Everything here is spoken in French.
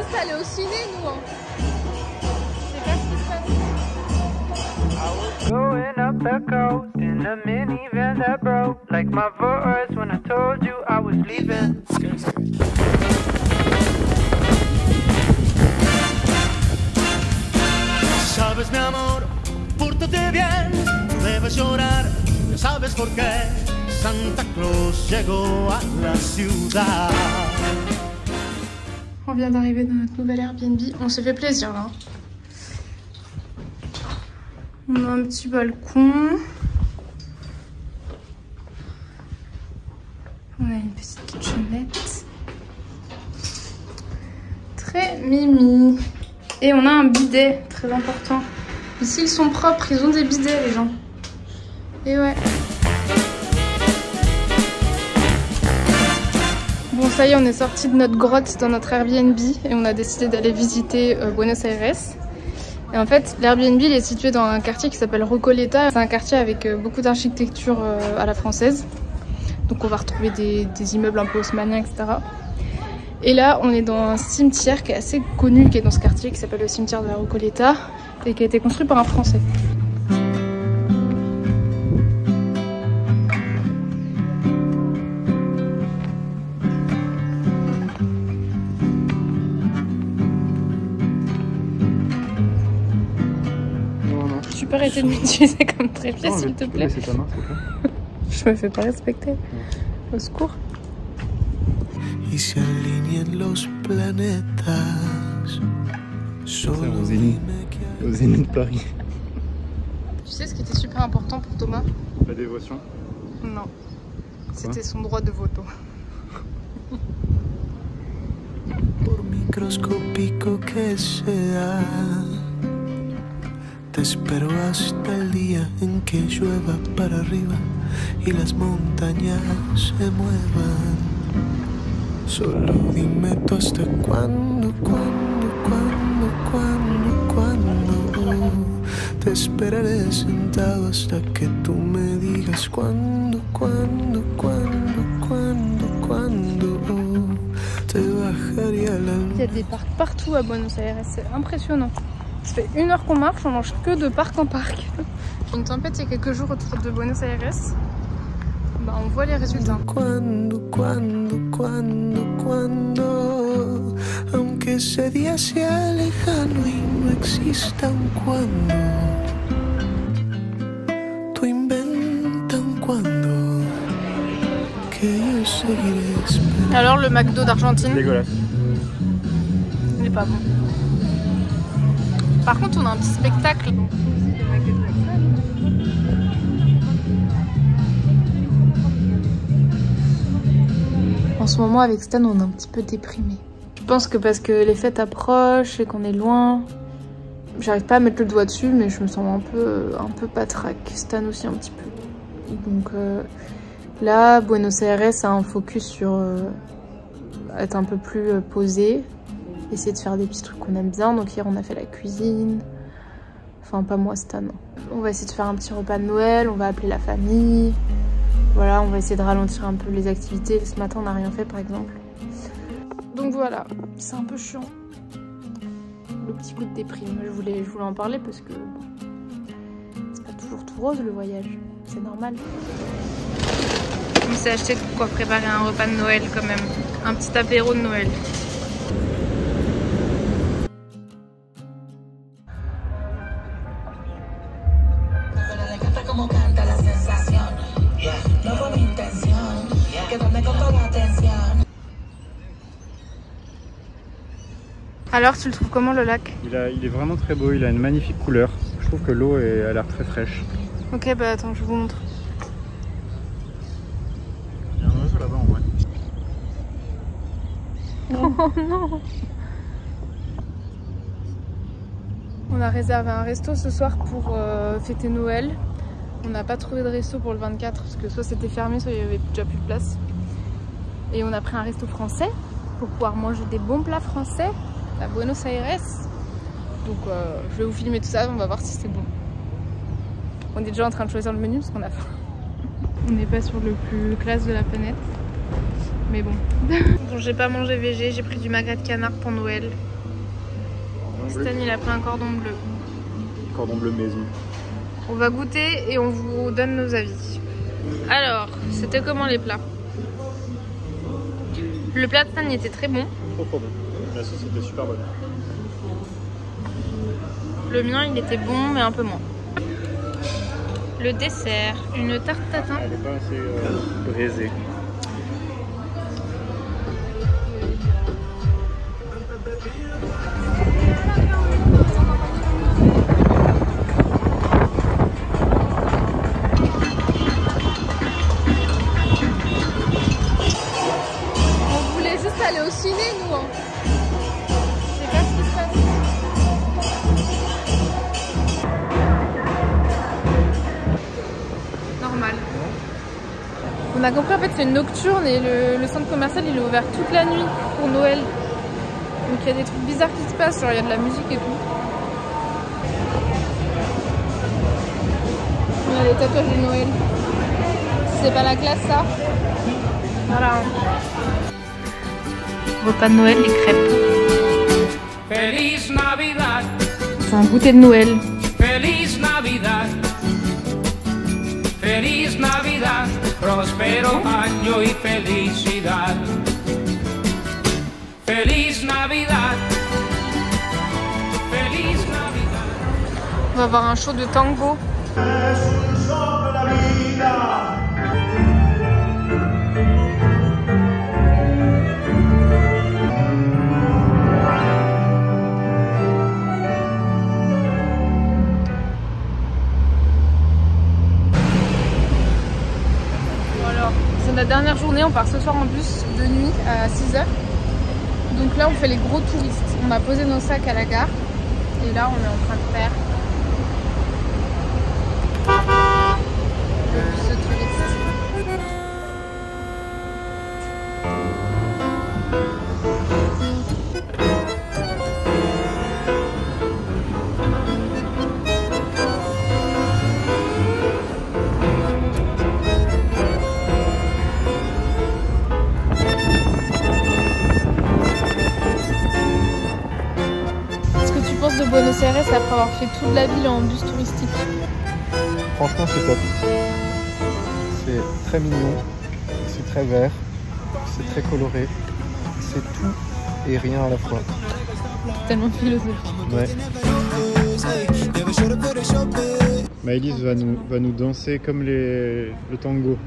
juste aller au ciné, nous. Hein. Je sais pas ce qui se passe. Going up the coast in a minivan that broke, like my voice when I told you I was leaving. Sabes mi amor, pórtate bien, no debes llorar, ya sabes por qué Santa Claus llegó a la ciudad. On vient d'arriver dans notre nouvel Airbnb, on s'est fait plaisir là. On a un petit balcon. On a une petite kitchenette. Très mimi. Et on a un bidet, très important. Ici ils sont propres, ils ont des bidets les gens. Et ouais. Bon ça y est, on est sorti de notre grotte dans notre Airbnb et on a décidé d'aller visiter Buenos Aires. Et en fait, l'Airbnb il est situé dans un quartier qui s'appelle Recoleta. C'est un quartier avec beaucoup d'architecture à la française. Donc on va retrouver des immeubles un peu haussmanniens, etc. Et là, on est dans un cimetière qui est assez connu, qui est dans ce quartier, qui s'appelle le cimetière de la Recoleta, et qui a été construit par un Français. Tu peux arrêter de m'utiliser comme trépied s'il te plaît. Ta main, Je me fais pas respecter. Au secours. Y se alinean los planetas. Au Zénith de Paris. Tu sais ce qui était super important pour Thomas? La dévotion? Non. C'était son droit de voto. Por microscópico que sea, te espero hasta el día en que llueva para arriba y las montañas se muevan. Solo dime tú hasta cuándo, te esperaré sentado hasta que tú me digas cuándo, te bajaría la luna. Il y a des parcs partout à Buenos Aires, c'est impressionnant. Ça fait 1 heure qu'on marche, on mange que de parc en parc. Une tempête il y a quelques jours autour de Buenos Aires. Bah, on voit les résultats. Cuando, aunque ese día sea lejano y no exista un cuando, tú inventa un cuando que yo seguiré esperando. Alors le McDo d'Argentine, Dégueulasse. il est pas bon. Par contre on a un petit spectacle. En ce moment avec Stan on est un petit peu déprimé. Je pense que parce que les fêtes approchent et qu'on est loin, j'arrive pas à mettre le doigt dessus mais je me sens un peu patraque. Stan aussi un petit peu. Donc là Buenos Aires a un focus sur être un peu plus posé, essayer de faire des petits trucs qu'on aime bien. Donc hier on a fait la cuisine, enfin pas moi, Stan. On va essayer de faire un petit repas de Noël, on va appeler la famille. Voilà, on va essayer de ralentir un peu les activités. Ce matin, on n'a rien fait, par exemple. Donc voilà, c'est un peu chiant. Le petit coup de déprime. Je voulais en parler parce que c'est pas toujours tout rose le voyage. C'est normal. On s'est acheté de quoi préparer un repas de Noël quand même. Un petit apéro de Noël. Alors, tu le trouves comment le lac? Il est vraiment très beau, il a une magnifique couleur. Je trouve que l'eau a l'air très fraîche. Ok, bah attends, je vous montre. Il y a un oiseau là-bas en vrai. Oh non! On a réservé un resto ce soir pour fêter Noël. On n'a pas trouvé de resto pour le 24 parce que soit c'était fermé, soit il n'y avait déjà plus de place. Et on a pris un resto français pour pouvoir manger des bons plats français à Buenos Aires. Donc je vais vous filmer tout ça, on va voir si c'est bon. On est déjà en train de choisir le menu parce qu'on a faim. On n'est pas sur le plus classe de la planète. Mais bon. Bon, j'ai pas mangé végé, j'ai pris du magret de canard pour Noël. Stan, il a pris un cordon bleu. Cordon bleu maison. On va goûter et on vous donne nos avis. Alors, c'était comment les plats? Le plat de Stan était très bon. Trop bon. La sauce était super bonne. Le mien, il était bon, mais un peu moins. Le dessert, une tarte tatin. Elle n'est pas assez braisée. On voulait juste aller au ciné, nous. Hein. Je sais pas ce qui se passe. Normal. On a compris, en fait, c'est une nocturne et le centre commercial, il est ouvert toute la nuit pour Noël. Donc il y a des trucs bizarres qui se passent, genre il y a de la musique et tout. Il y a les tatouages de Noël. C'est pas la classe, ça. Voilà. Repas de Noël, les crêpes. Feliz Navidad, C'est un goûter de Noël. feliz Navidad, feliz Navidad, próspero año y felicidad. Feliz Navidad, feliz Navidad. On va avoir un show de tango. C'est notre dernière journée, on part ce soir en bus de nuit à 6h. Donc là on fait les gros touristes. On a posé nos sacs à la gare et là on est en train de faire le bus de touristes. De Buenos Aires après avoir fait toute la ville en bus touristique. Franchement, c'est top. C'est très mignon, c'est très vert, c'est très coloré, c'est tout et rien à la fois. Tellement philosophique. Ouais. Maëlys va nous danser comme le tango.